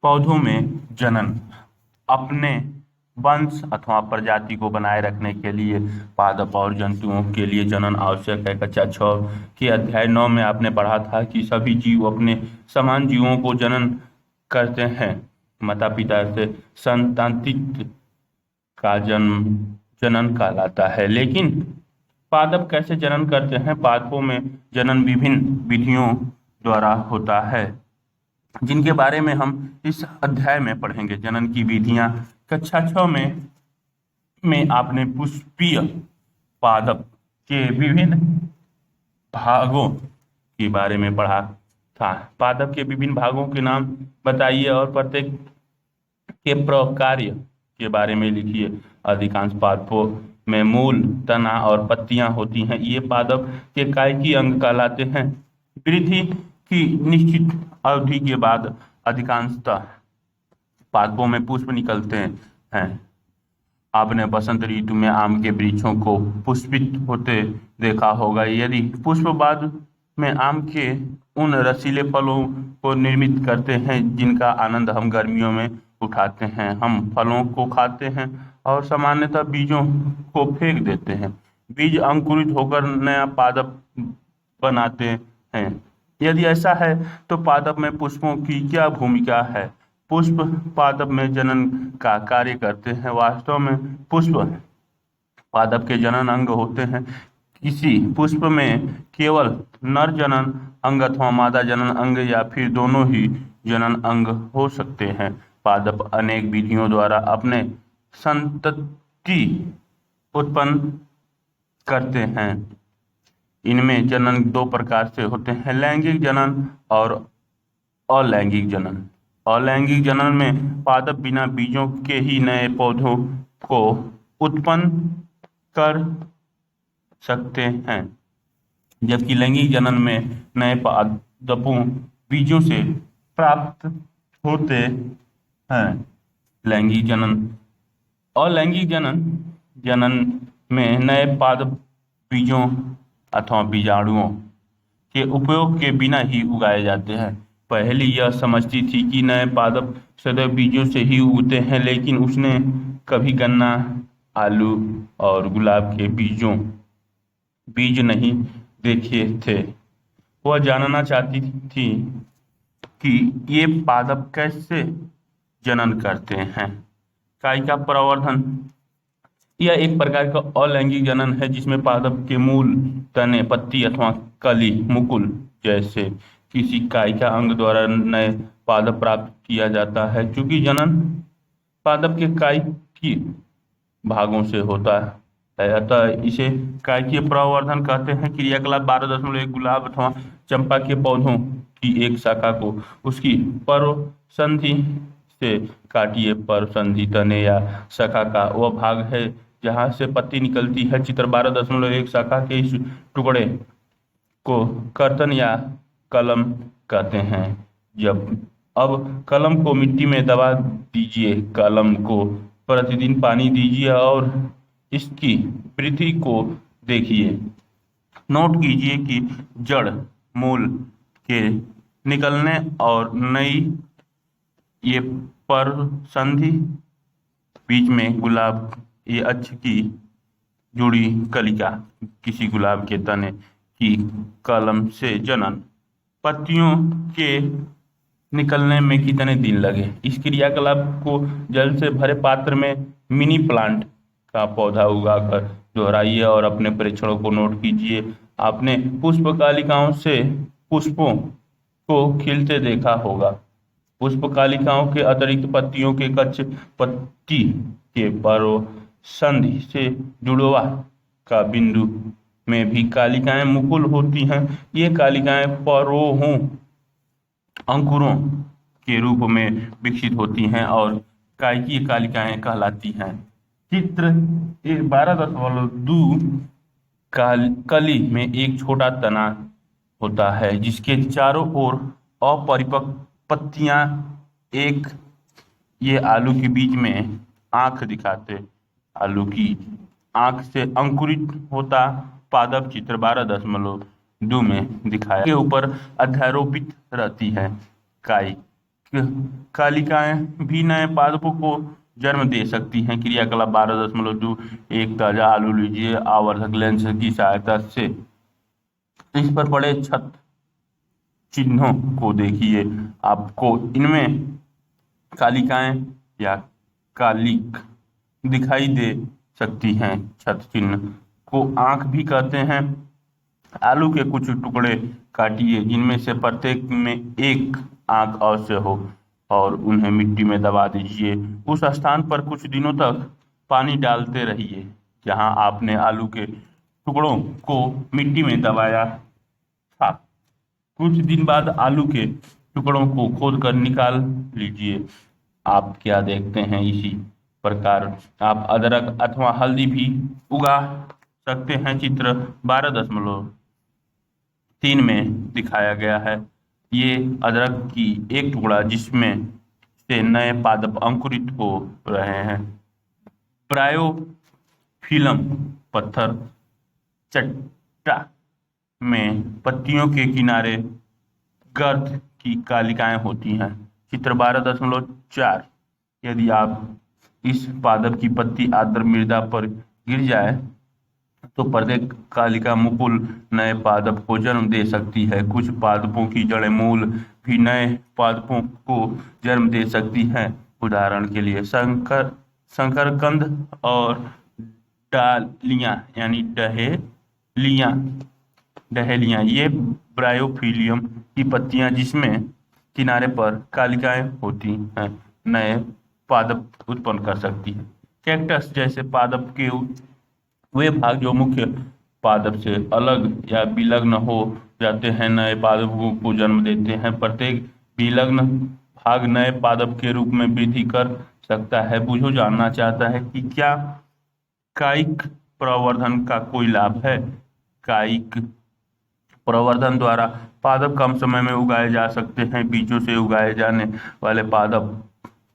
पौधों में जनन अपने वंश अथवा प्रजाति को बनाए रखने के लिए पादप और जंतुओं के लिए जनन आवश्यक है। कक्षा 6 के अध्याय 9 में आपने पढ़ा था कि सभी जीव अपने समान जीवों को जनन करते हैं। माता पिता से संतानित का जन्म जनन कहलाता है। लेकिन पादप कैसे जनन करते हैं? पादपों में जनन विभिन्न विधियों द्वारा होता है, जिनके बारे में हम इस अध्याय में पढ़ेंगे। जनन की विधियां कक्षा 6 में आपने पुष्पीय पादप के विभिन्न भागों के बारे में पढ़ा था। पादप के विभिन्न भागों के नाम बताइए और प्रत्येक के प्रकार्य के बारे में लिखिए। अधिकांश पादपों में मूल, तना और पत्तियां होती हैं। ये पादप के कायिकी अंग कहलाते हैं। वृद्धि की निश्चित अवधि के बाद अधिकांशतः पादपों में पुष्प निकलते हैं। आपने बसंत ऋतु में आम के वृक्षों को पुष्पित होते देखा होगा। यदि पुष्प बाद में आम के उन रसीले फलों को निर्मित करते हैं जिनका आनंद हम गर्मियों में उठाते हैं। हम फलों को खाते हैं और सामान्यतः बीजों को फेंक देते हैं। बीज अंकुरित होकर नया पादप बनाते हैं। यदि ऐसा है तो पादप में पुष्पों की क्या भूमिका है? पुष्प पादप में जनन का कार्य करते हैं। वास्तव में पुष्प पादप के जनन अंग होते हैं। किसी पुष्प में केवल नर जनन अंग अथवा मादा जनन अंग या फिर दोनों ही जनन अंग हो सकते हैं। पादप अनेक विधियों द्वारा अपने संतति उत्पन्न करते हैं। इनमें जनन दो प्रकार से होते हैं, लैंगिक जनन और अलैंगिक जनन। अलैंगिक जनन में पादप बिना बीजों के ही नए पौधों को उत्पन्न कर सकते हैं, जबकि लैंगिक जनन में नए पादपों बीजों से प्राप्त होते हैं। लैंगिक जनन अलैंगिक जनन जनन में नए पादप बीजों अथवा बीजाणुओं के उपयोग के बिना ही उगाए जाते हैं। पहले यह समझती थी कि नए पादप सदैव बीजों से ही उगते हैं, लेकिन उसने कभी गन्ना, आलू और गुलाब के बीज नहीं देखे थे। वह जानना चाहती थी कि ये पादप कैसे जनन करते हैं। कायिका प्रवर्धन यह एक प्रकार का अलैंगिक जनन है जिसमें पादप के मूल, तने, पत्ती अथवा कली, मुकुल जैसे किसी कायिका अंग द्वारा नए पादप प्राप्त किया जाता है। चूंकि जनन पादप के कायिकी भागों से होता है, अतः इसे कायिकीय प्रवर्धन कहते हैं। क्रियाकलाप 12.1 गुलाब अथवा चंपा के पौधों की एक शाखा को उसकी पर्व संधि से काटिए। पर्व संधि तने या शाखा का वह भाग है जहां से पत्ती निकलती है। चित्र 12.1 शाखा के इस टुकड़े को कर्तन या कलम कहते हैं। अब कलम को मिट्टी में दबा दीजिए। कलम को प्रतिदिन पानी दीजिए और इसकी वृद्धि को देखिए। नोट कीजिए कि जड़, मूल के निकलने और नई ये पर्व संधि, बीच में गुलाब ये अक्ष की जुड़ी कलिका, किसी गुलाब के तने की कलम से जनन। पत्तियों के निकलने में कितने दिन लगे? इस क्रियाकलाप को जल से भरे पात्र में मिनी प्लांट का पौधा उगाकर दोहराइए और अपने परीक्षणों को नोट कीजिए। आपने पुष्पकालिकाओं से पुष्पों को खिलते देखा होगा। पुष्पकालिकाओं के अतिरिक्त पत्तियों के कच्चे पत्ती के पर्व संधि से जुड़वा का बिंदु में भी कालिकाएं मुकुल होती हैं। ये कालिकाएं परोहों, अंकुरों के रूप में विकसित होती हैं और कायिकीय कालिकाएं कहलाती हैं। चित्र 12.2 कली में एक छोटा तना होता है जिसके चारों ओर अपरिपक्व पत्तियां एक ये आलू के बीच में आंख दिखाते आलू की आंख से अंकुरित होता पादप चित्र 12.2 में दिखाया के ऊपर अध्यारोपित रहती है। काई कालिकाएं भी नए पादपों को जन्म दे सकती हैं। क्रियाकलाप 12.2। एक ताजा आलू लीजिए, आवर्धक लेंस की सहायता से इस पर पड़े छत चिन्हों को देखिए। आपको इनमें कालिकाएं या कालिक दिखाई दे सकती हैं। छत चिन्ह को आंख भी कहते हैं। आलू के कुछ टुकड़े काटिए जिनमें से प्रत्येक में एक आंख अवश्य हो और उन्हें मिट्टी में दबा दीजिए। उस स्थान पर कुछ दिनों तक पानी डालते रहिए जहां आपने आलू के टुकड़ों को मिट्टी में दबाया था। कुछ दिन बाद आलू के टुकड़ों को खोदकर निकाल लीजिए। आप क्या देखते हैं, इसी प्रकार आप अदरक अथवा हल्दी भी उगा सकते हैं। चित्र 12.3 में दिखाया गया है। ये अदरक की एक टुकड़ा जिसमें से नए पादप अंकुरित हो रहे हैं। ब्रायोफिलम पत्थर चट्टा में पत्तियों के किनारे गर्द की कालिकाएं होती हैं। चित्र 12.4। यदि आप इस पादप की पत्ती आर्द्र मृदा पर गिर जाए तो प्रत्येक कालिका मुकुल नए पादप को जन्म दे सकती है। कुछ पादपों की जड़ें मूल भी नए पादपों को जन्म दे सकती हैं। उदाहरण के लिए शकरकंद और डालियां यानी डहेलियां ये ब्रायोफिलियम की पत्तियां जिसमें किनारे पर कालिकाएं होती हैं नए पादप उत्पन्न कर सकती हैं। कैक्टस जैसे पादप के वे भाग जो मुख्य पादप से अलग या विलग्न हो जाते हैं नए पादपों को जन्म देते हैं। प्रत्येक विलग्न भाग नए पादप के रूप में वृद्धि कर सकता है। बुझो जानना चाहता है कि क्या कायिक प्रवर्धन का कोई लाभ है। कायिक प्रवर्धन द्वारा पादप कम समय में उगाए जा सकते हैं। बीजों से उगाए जाने वाले पादप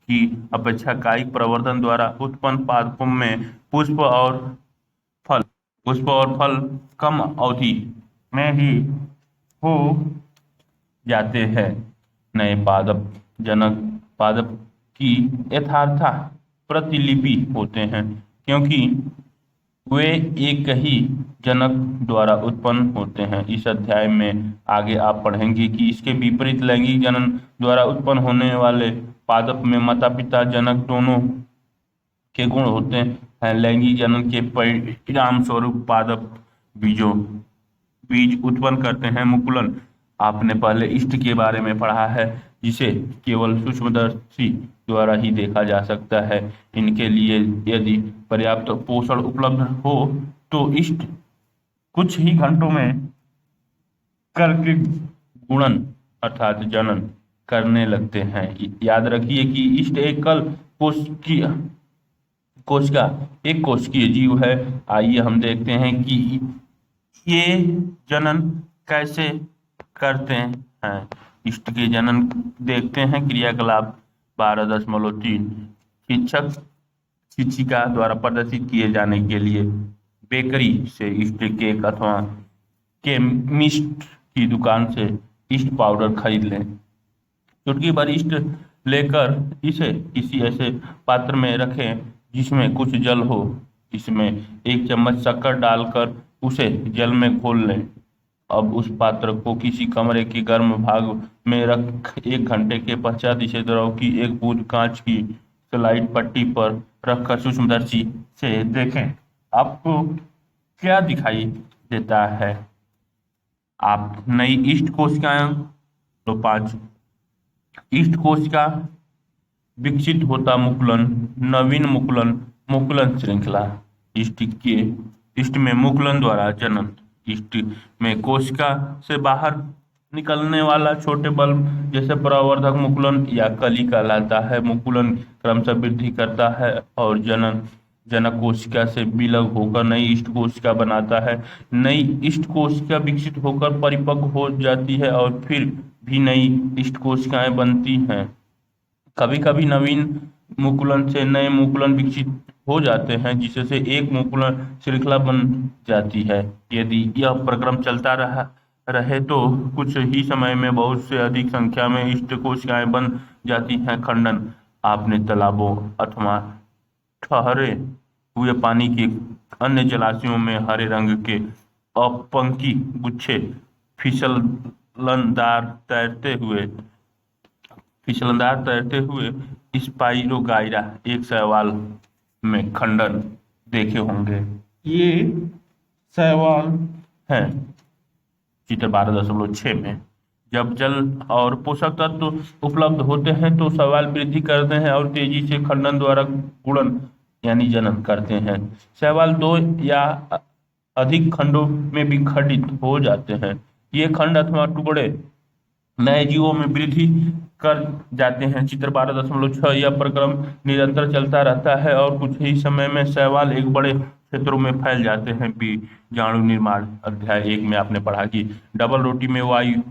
की अपेक्षा कायिक प्रवर्धन द्वारा उत्पन्न पादपों में पुष्प और फल कम अवधि में ही हो जाते हैं। नए जनक पादप की यथार्थ प्रतिलिपि होते हैं क्योंकि वे एक ही जनक द्वारा उत्पन्न होते हैं। इस अध्याय में आगे आप पढ़ेंगे कि इसके विपरीत लैंगिक जनन द्वारा उत्पन्न होने वाले पादप में माता पिता जनक दोनों के गुण होते हैं। लैंगिक जनन के परिणाम स्वरूप पादप बीज उत्पन्न करते हैं। मुकुलन आपने पहले ईस्ट के बारे में पढ़ा है जिसे केवल सूक्ष्मदर्शी द्वारा ही देखा जा सकता है। इनके लिए यदि पर्याप्त पोषण उपलब्ध हो तो ईस्ट कुछ ही घंटों में करके गुणन अर्थात जनन करने लगते हैं। याद रखिए कि ईस्ट एकल कोशिकीय जीव है। आइए हम देखते हैं कि ये जनन कैसे करते हैं। ईस्ट के जनन देखते हैं। क्रियाकलाप 12.3 शिक्षक शिक्षिका द्वारा प्रदर्शित किए जाने के लिए बेकरी से ईस्ट केक अथवा केमिस्ट की दुकान से ईस्ट पाउडर खरीद लें। चुटकी भर ईस्ट लेकर इसे किसी ऐसे पात्र में रखें जिसमें कुछ जल हो। इसमें 1 चम्मच शक्कर डालकर उसे जल में घोल लें। अब उस पात्र को किसी कमरे के गर्म भाग में रख 1 घंटे के पश्चात इसे द्रव की एक बूंद कांच की स्लाइड पट्टी पर रखकर सूक्ष्मदर्शी से देखें। आपको क्या दिखाई देता है? आप नई ईस्ट कोशिकाएं तो 5 ईस्ट कोशिका विकसित होता मुकुलन नवीन मुकुलन श्रृंखला ईस्ट में मुकुलन द्वारा जनन ईस्ट में कोशिका से बाहर निकलने वाला छोटे बल्ब जैसे प्रवर्धक मुकुलन या कली कहलाता है। मुकुलन क्रमशः वृद्धि करता है और जनक कोशिका से विलग होकर नई ईस्ट कोशिका बनाता है। नई ईस्ट कोशिका विकसित होकर परिपक्व हो जाती है और फिर भी नई ईस्ट कोशिकाएं बनती हैं। कभी कभी नवीन मुकुलन से नए मुकुलन विकसित हो जाते हैं जिससे एक मुकुलन श्रृंखला बन जाती है। यदि यह प्रक्रम चलता रहे तो कुछ ही समय में बहुत से अधिक संख्या में इष्टकोशिकाएं बन जाती हैं। खंडन आपने तालाबों अथवा ठहरे हुए पानी के अन्य जलाशयों में हरे रंग के अपंकी गुच्छे फिसलनदार तैरते हुए स्पाइरोगाइरा एक शैवाल में खंडन देखे होंगे। ये शैवाल हैं चित्र 12.6 में। जब जल और पोषक तत्व उपलब्ध होते हैं तो शैवाल वृद्धि करते हैं और तेजी से खंडन द्वारा गुणन यानी जनन करते हैं। शैवाल दो या अधिक खंडों में विखंडित हो जाते हैं। ये खंड अथवा टुकड़े नए जीवों में वृद्धि कर जाते हैं। चित्र 12.6 यह प्रक्रम निरंतर चलता रहता है और कुछ ही समय में शैवाल एक बड़े क्षेत्रों में फैल जाते हैं। बीजाणु निर्माण अध्याय 1 में आपने पढ़ा कि डबल रोटी में वायु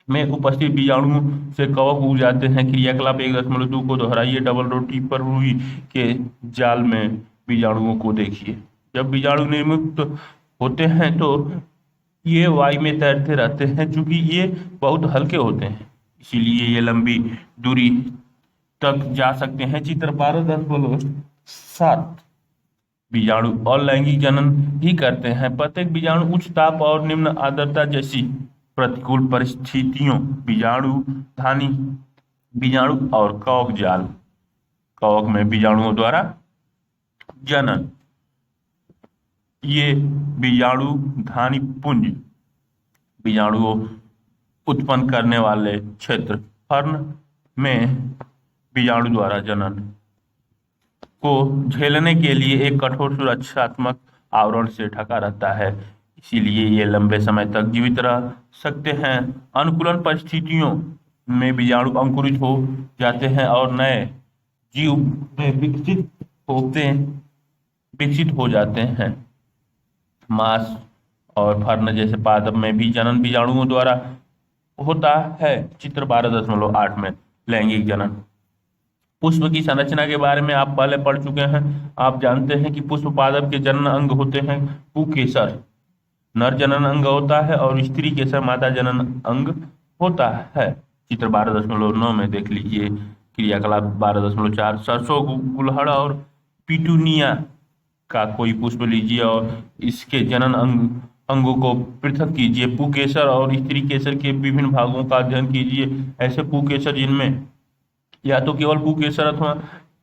में उपस्थित बीजाणुओं से कवक उग जाते हैं। क्रियाकलाप 1.2 को दोहराइए। डबल रोटी पर रुई के जाल में बीजाणुओं को देखिए। जब बीजाणु निर्मुक्त होते हैं तो ये वायु में तैरते रहते हैं। चूंकि ये बहुत हल्के होते हैं इसीलिए ये लंबी दूरी तक जा सकते हैं। चित्र 12.7 बीजाणु और लैंगिक जनन ही करते हैं। प्रत्येक बीजाणु उच्च ताप और निम्न आर्द्रता जैसी प्रतिकूल परिस्थितियों बीजाणु और कवक जाल कवक में बीजाणुओं द्वारा जनन। ये बीजाणु धानी पुंज बीजाणुओं उत्पन्न करने वाले क्षेत्र फर्न में बीजाणु द्वारा जनन को झेलने के लिए एक कठोर सुरक्षात्मक आवरण से ढका रहता है। इसीलिए ये लंबे समय तक जीवित रह सकते हैं। अनुकूलन परिस्थितियों में बीजाणु अंकुरित हो जाते हैं और नए जीव में विकसित हो जाते हैं। मांस और फर्न जैसे पादप में भी जनन बीजाणुओं द्वारा होता है। चित्र 12.8 में लैंगिक जनन। पुष्प की संरचना के बारे में आप पहले पढ़ चुके हैं। आप जानते हैं कि पुष्प पादप के जनन अंग होते हैं। पुंकेसर नर जनन अंग होता है और स्त्री केसर मादा जनन अंग होता है। चित्र 12.9 में देख लीजिए। क्रियाकलाप 12.4 सरसों गुलहड़ और पिटूनिया का कोई पुष्प लीजिए और इसके जनन अंगों को पृथक कीजिए। पुंकेसर और स्त्री केसर के विभिन्न भागों का अध्ययन कीजिए। ऐसे पुंकेसर जिनमें या तो केवल पुंकेसर अथवा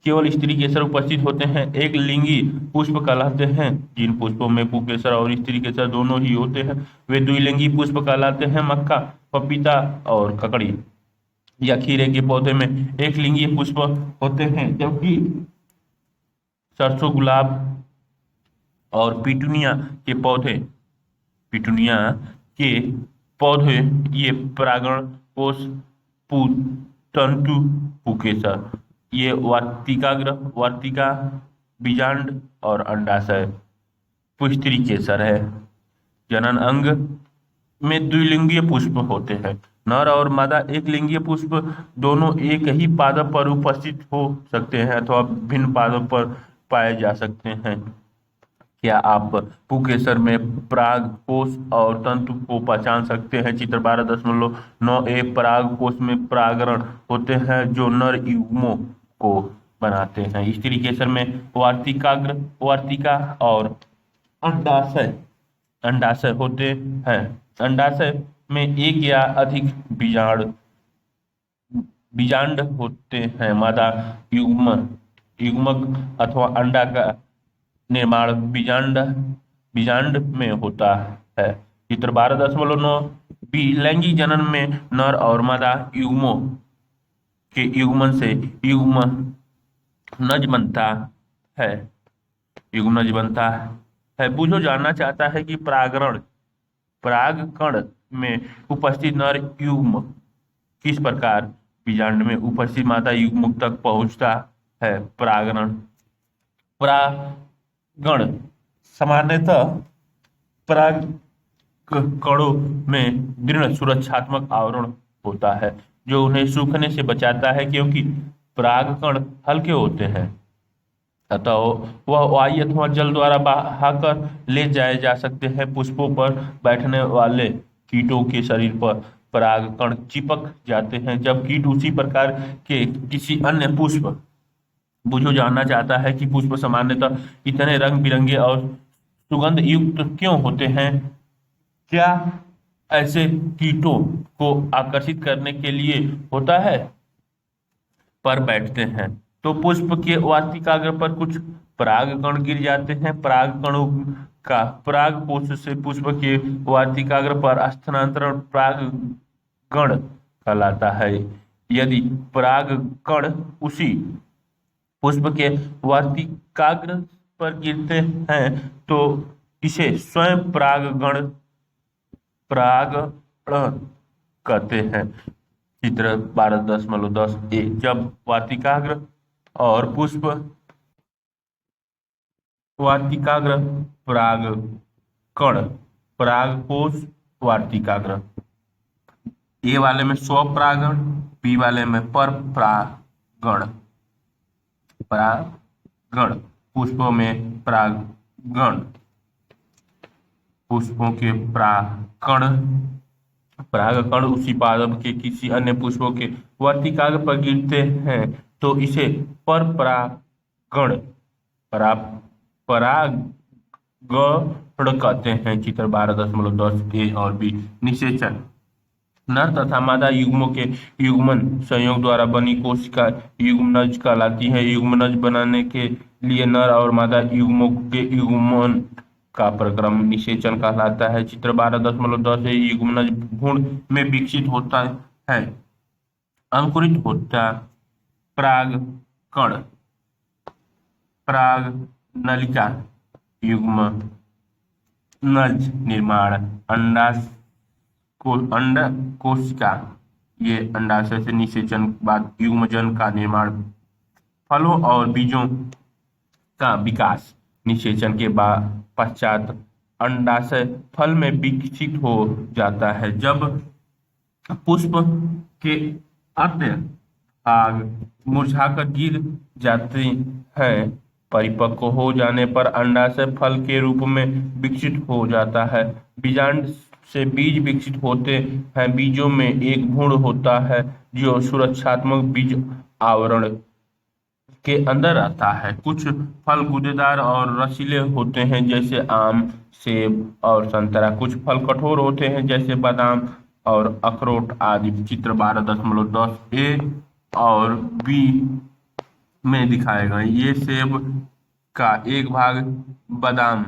केवल स्त्री केसर उपस्थित होते हैं एक लिंगी पुष्प कहलाते हैं। जिन पुष्पों में पुंकेसर और स्त्री केसर दोनों ही होते हैं वे द्विलिंगी पुष्प कहलाते हैं। मक्का, पपीता और ककड़ी या खीरे के पौधे में एक लिंगी पुष्प होते हैं, जबकि सरसों, गुलाब और पिटूनिया के पौधे ये परागण कोष तंतु पुंकेसर ये वार्तिका बीजांड और अंडाशय पुष्टि केसर है। जनन अंग में द्विलिंगीय पुष्प होते हैं। नर और मादा एक लिंगीय पुष्प दोनों एक ही पादप पर उपस्थित हो सकते हैं अथवा भिन्न पादप पर पाए जा सकते हैं। क्या आप पुंकेसर में पराग कोष और तंतु को पहचान सकते हैं? चित्र 12.9 पराग कोष में परागण होते हैं जो नर युग्मों को बनाते हैं। स्त्री केसर में वार्तिका और अंडाशय होते हैं। अंडाशय में एक या अधिक बीजांड होते हैं। मादा युग्मक अथवा अंडा का निर्माण बीजांड में होता है। चित्र 12.9 लैंगिक जनन में नर और मादा युग्मों के युग्मन से युग्मनज बनता है। बूझो जानना चाहता है कि परागकण में उपस्थित नर युग्म किस प्रकार बीजांड में उपस्थित मादा युग्म तक पहुंचता है। परागण सामान्यतः परागकणों में दृढ़ सुरक्षात्मक आवरण होता है जो उन्हें सूखने से बचाता है। क्योंकि परागकण हल्के होते हैं अतः वह वायु अथवा जल द्वारा बहाकर ले जाए जा सकते हैं। पुष्पों पर बैठने वाले कीटों के शरीर पर परागकण चिपक जाते हैं। जब कीट उसी प्रकार के किसी अन्य पुष्प बुझो जानना चाहता है कि पुष्प सामान्यतः इतने रंग बिरंगे और सुगंध युक्त क्यों होते हैं, क्या ऐसे कीटों को आकर्षित करने के लिए होता है, पर बैठते हैं तो पुष्प के वार्तिकाग्र पर कुछ परागकण गिर जाते हैं। परागकणों का परागकोश से पुष्प के वार्तिकाग्र पर स्थानांतरण परागकण कहलाता है। यदि परागकण उसी पुष्प के वार्तिकाग्र पर गिरते हैं तो इसे स्वयं परागण कहते हैं। चित्र 12.10 जब वार्तिकाग्र और पुष्प वार्तिकाग्र परागकण परागकोश वार्तिकाग्र, ए वाले में स्वपरागण, बी वाले में पर परागण। परागण पुष्पों में परागण, पुष्पों के परागकण उसी पादप के किसी अन्य पुष्पों के वर्तिकाग्र पर गिरते हैं तो इसे पर परागण परागण कहते हैं। चित्र 12.10 और बी। निषेचन नर तथा मादा युग्मों के युग्मन संयोग द्वारा बनी कोशिका युग्मनज कहलाती है। युग्मनज बनाने के लिए नर और मादा युग्मों के युग्मन का प्रक्रम निषेचन कहलाता है। चित्र 12.10 युग्मनज भ्रूण में विकसित होता है, अंकुरित होता परागकण पराग नलिका युग्मनज निर्माण अंड कोशिका, ये अंडाशय से निषेचन बाद युग्मजन का निर्माण, फलों और बीजों का विकास। निषेचन के पश्चात अंडाशय फल में विकसित हो जाता है। जब पुष्प के अन्य भाग मुरझाकर गिर जाते हैं, परिपक्व हो जाने पर अंडाशय फल के रूप में विकसित हो जाता है। बीजांड से बीज विकसित होते हैं। बीजों में एक भ्रूण होता है जो सुरक्षात्मक बीज आवरण के अंदर रहता है। कुछ फल गूदेदार और रसीले होते हैं जैसे आम, सेब और संतरा। कुछ फल कठोर होते हैं जैसे बादाम और अखरोट आदि। चित्र 12.10 और बी में दिखाए गए। ये सेब का एक भाग बादाम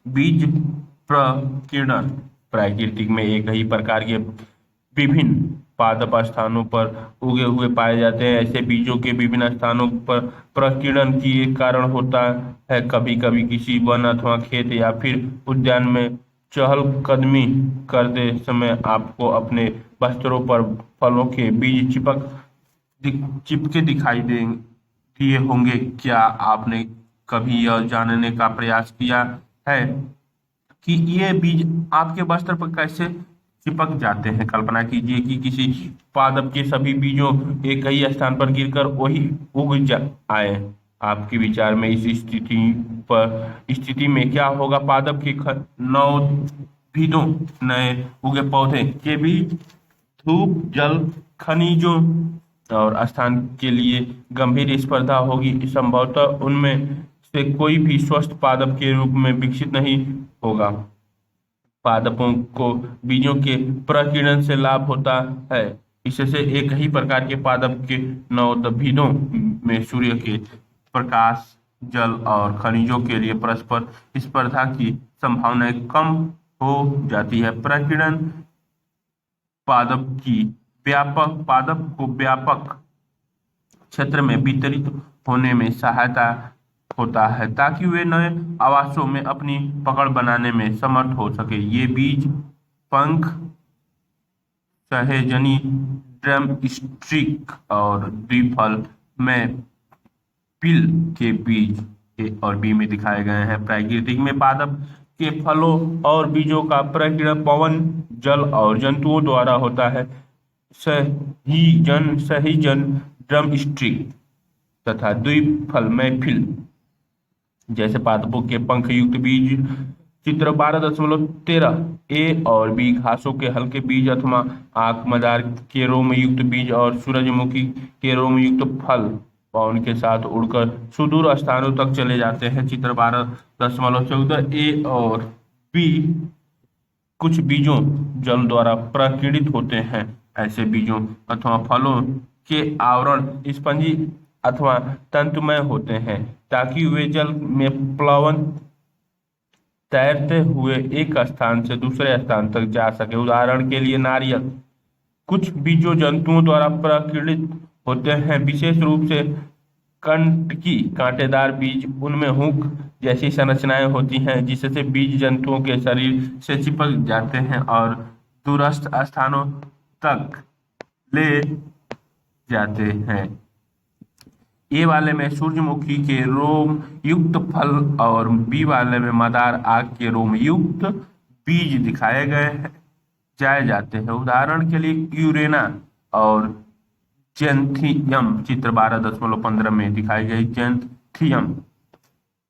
बीज प्रकीर्णन प्राकृतिक में एक ही प्रकार के विभिन्न पादप स्थानों पर उगे हुए पाए जाते हैं। ऐसे बीजों के विभिन्न स्थानों पर प्रकीर्णन की एक कारण होता है। कभी कभी किसी वन अथवा खेत या फिर उद्यान में चहलकदमी करते समय आपको अपने वस्त्रों पर फलों के बीज चिपके दिखाई दिए होंगे। क्या आपने कभी यह जानने का प्रयास किया है कि ये बीज आपके वस्त्र पर कैसे चिपक जाते हैं? कल्पना कीजिए कि किसी पादप के सभी बीजों एक ही स्थान पर गिरकर वही उग आए। आपके विचार में इस स्थिति में क्या होगा? पादप के नवोदितों नए उगे पौधे के बीज धूप, जल, खनिजों और स्थान के लिए गंभीर स्पर्धा होगी। संभवतः उनमें से कोई भी स्वस्थ पादप के रूप में विकसित नहीं होगा। पादपों को बीजों के प्रकीर्णन से लाभ होता है। इससे एक ही प्रकार के पादप के नवोदितों में सूर्य के प्रकाश, जल और खनिजों के लिए परस्पर स्पर्धा की संभावनाएं कम हो जाती है। प्रकीर्णन पादप को व्यापक क्षेत्र में वितरित होने में सहायता होता है ताकि वे नए आवासों में अपनी पकड़ बनाने में समर्थ हो सके। ये बीज पंख, सहेजनी, ड्रमस्टिक और द्विफल में पिल के बीज ए और बी में दिखाए गए हैं। प्राकृतिक में पादप के फलों और बीजों का प्रकीर्णन पवन, जल और जंतुओं द्वारा होता है। सहीजन, ड्रमस्टिक तथा द्विफल में फिल जैसे पादपों के पंख युक्त बीज चित्र 12.13 ए और बी घासों के हल्के बीज अथवा आंख मदार के रोमयुक्त बीज और सूरजमुखी के रोमयुक्त फल पवन के साथ उड़कर सुदूर स्थानों तक चले जाते हैं। चित्र 12.14 ए और बी कुछ बीजों जल द्वारा प्रकीर्णित होते हैं। ऐसे बीजों अथवा फलों के आवरण स्पंजी अथवा तंतुमय होते हैं ताकि वे जल में प्लवन तैरते हुए एक स्थान से दूसरे स्थान तक जा सके। उदाहरण के लिए नारियल। कुछ बीजों जंतुओं द्वारा प्रकीर्णित होते हैं, विशेष रूप से कंटकी कांटेदार बीज। उनमें हुक जैसी संरचनाएं होती हैं जिससे बीज जंतुओं के शरीर से चिपक जाते हैं और दूरस्थ स्थानों तक ले जाते हैं। ए वाले में सूरजमुखी के रोम युक्त फल और बी वाले में मदार आग के रोम युक्त बीज दिखाए जाए जाते हैं। उदाहरण के लिए यूरेना और जेंथियम। चित्र 12.15 में दिखाई गई जेंथियम।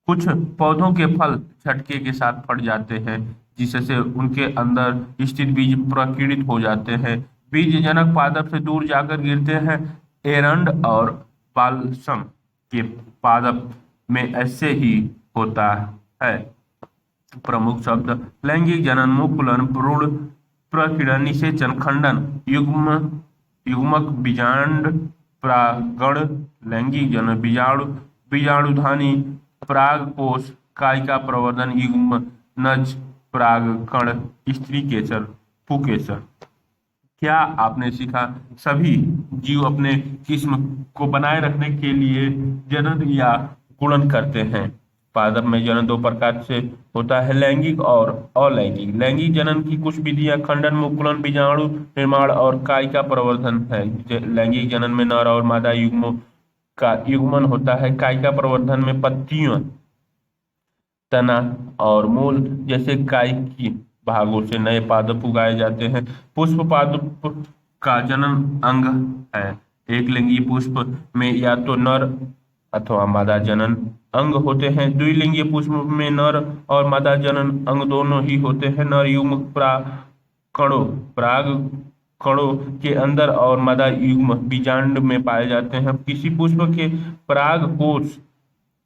कुछ पौधों के फल झटके के साथ फट जाते हैं जिससे उनके अंदर स्थित बीज प्रकीर्णित हो जाते हैं। बीज जनक पादप से दूर जाकर गिरते हैं। एरंड और बाल्सम के पादप में ऐसे ही होता है। प्रमुख शब्द लैंगिक जनन, मुकुलन, भ्रूण प्रकीर्णन, निषेचन, खंडन, युग्मक, बीजांड, परागण, लैंगिक जनन, बीजाणुधानी, परागकोश, कायिका प्रवर्धन, युग्मनज, परागकण, स्त्री केसर, पुकेसर। क्या आपने सीखा? सभी जीव अपने किस्म को बनाए रखने के लिए जनन या गुणन करते हैं। पादप में जनन दो प्रकार से होता है, लैंगिक और अलैंगिक। लैंगिक जनन की कुछ विधियां खंडन, मुकुलन, बीजाणु निर्माण और कायिका प्रवर्धन है। लैंगिक जनन में नर और मादा युग्मों का युग्मन होता है। कायिका प्रवर्धन में पत्तियों, तना और मूल जैसे कायिकी भागों से नए पादप उगाए जाते हैं। पुष्प पादप का जनन अंग है। एक लिंगी पुष्प में या तो नर अथवा मादा जनन अंग होते हैं। द्विलिंगीय पुष्प में नर और मादा जनन अंग दोनों ही होते हैं। नर युग्म पराग कणों के अंदर और मादा युग्म बीजांड में पाए जाते हैं। किसी पुष्प के पराग कोश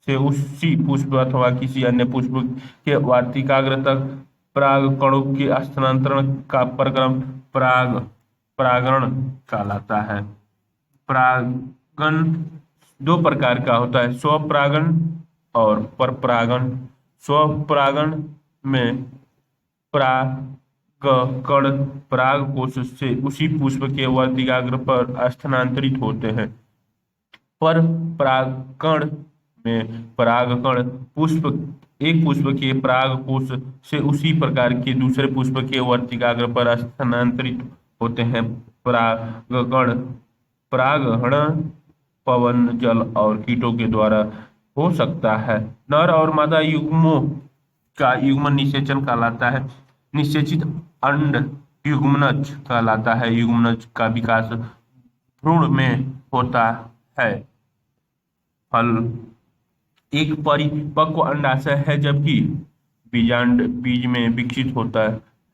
से उसी पुष्प अथवा किसी अन्य पुष्प के वार्तिकाग्र तक पराग कणों के स्थानांतरण का प्रक्रम परागण कहलाता है। परागण दो प्रकार का होता है, स्वपरागण और परपरागण। स्वपरागण में परागकण पराग कोश से उसी पुष्प के वर्तिकाग्र पर स्थानांतरित होते हैं। पर परागकण में परागकण एक पुष्प के परागकोश से उसी प्रकार के दूसरे पुष्प के वर्तिकाग्र पर स्थानांतरित होते हैं। परागण पवन, जल और कीटों के द्वारा हो सकता है। नर और मादा युग्मों का युग्मन निषेचन कहलाता है। निषेचित अंड युग्मनज कहलाता है। युग्मनज का विकास भ्रूण में होता है। फल एक परिपक्व अंडाशय है जबकि बीजांड बीज में विकसित होता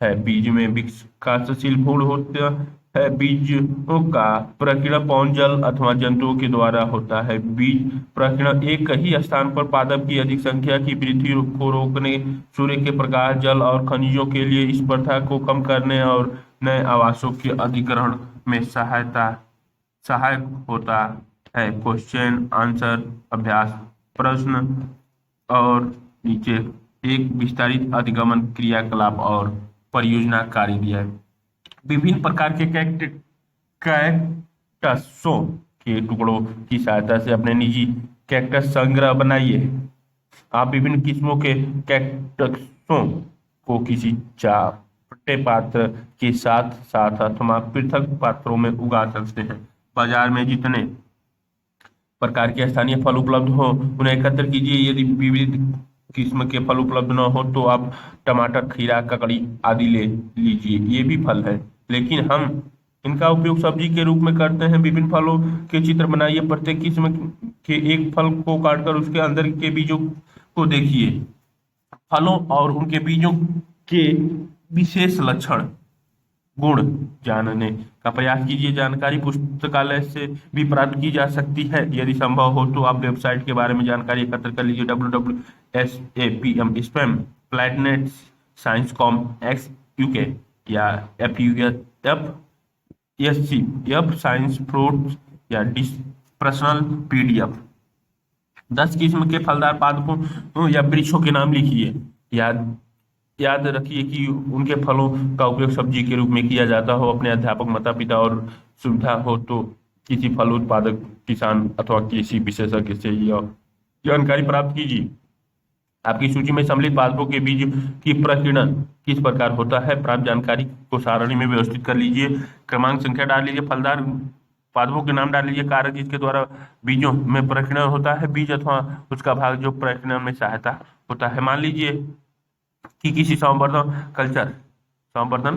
है। बीज में विकासशील भ्रूण होता है। बीजों का प्रकीर्णन पवन, जल अथवा जंतुओं के द्वारा होता है। बीज प्रकीर्णन एक ही स्थान पर पादप की अधिक संख्या की वृद्धि को रोकने, सूर्य के प्रकाश, जल और खनिजों के लिए स्पर्धा को कम करने और नए आवासों के अधिग्रहण में सहायक होता है। क्वेश्चन आंसर अभ्यास प्रश्न और नीचे एक विस्तारित अधिगमन क्रियाकलाप और परियोजना कार्य दिया है। विभिन्न प्रकार के कैक्टसों के टुकड़ों की सहायता से अपने निजी कैक्टस संग्रह बनाइए। आप विभिन्न किस्मों के कैक्टसों को किसी चापटे पात्र के साथ साथ अथवा पृथक पात्रों में उगा सकते हैं। बाजार में जितने प्रकार के स्थानीय फल उपलब्ध हो उन्हें एकत्र कीजिए। यदि विविध किस्म के फल उपलब्ध न हो तो आप टमाटर, खीरा, ककड़ी आदि ले लीजिए। ये भी फल है, लेकिन हम इनका उपयोग सब्जी के रूप में करते हैं। विभिन्न फलों के चित्र बनाइए। प्रत्येक किस्म के एक फल को काटकर उसके अंदर के बीजों को देखिए। फलों और उनके बीजों के विशेष लक्षण गुण जानने का प्रयास कीजिए। जानकारी पुस्तकालय से भी प्राप्त की जा सकती है। यदि संभव हो तो आप वेबसाइट के बारे में जानकारी एकत्र कर लीजिए। www.sapm spam planet science com x UK या FUF साइंस फ्रूट्स या पर्सनल PDF। 10 किस्म के फलदार पादपों या वृक्षों के नाम लिखिए। याद याद रखिए कि उनके फलों का उपयोग सब्जी के रूप में किया जाता हो। अपने अध्यापक, माता पिता और सुविधा हो तो किसी फल उत्पादक किसान अथवा कृषि विशेषज्ञ से यह जानकारी प्राप्त कीजिए। आपकी सूची में सम्मिलित पादपों के बीज की प्रकीर्णन किस प्रकार होता है, प्राप्त जानकारी को सारणी में व्यवस्थित कर लीजिए। क्रमांक संख्या डाल लीजिए। फलदार पादपों के नाम डाल लीजिए। कारक जिसके द्वारा बीजों में प्रकीर्णन होता है, बीज अथवा उसका भाग जो प्रकीर्णन में सहायता होता है। मान लीजिए कि किसी संवर्धन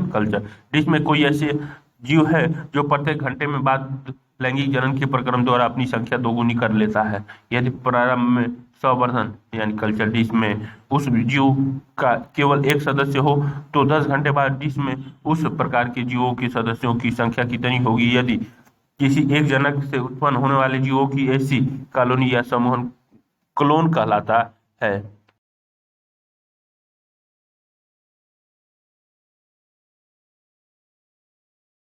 कल्चर डिश में कोई ऐसे जीव है जो प्रत्येक घंटे में बाद लैंगिक जनन के प्रक्रम द्वारा अपनी संख्या दोगुनी कर लेता है। यदि प्रारंभ में संवर्धन यानी कल्चर डिश में उस जीव का केवल एक सदस्य हो तो 10 घंटे बाद डिश में उस प्रकार के जीवों के सदस्यों की संख्या कितनी होगी। यदि किसी एक जनक से उत्पन्न होने वाले जीवों की ऐसी कॉलोनी या समूह क्लोन कहलाता है।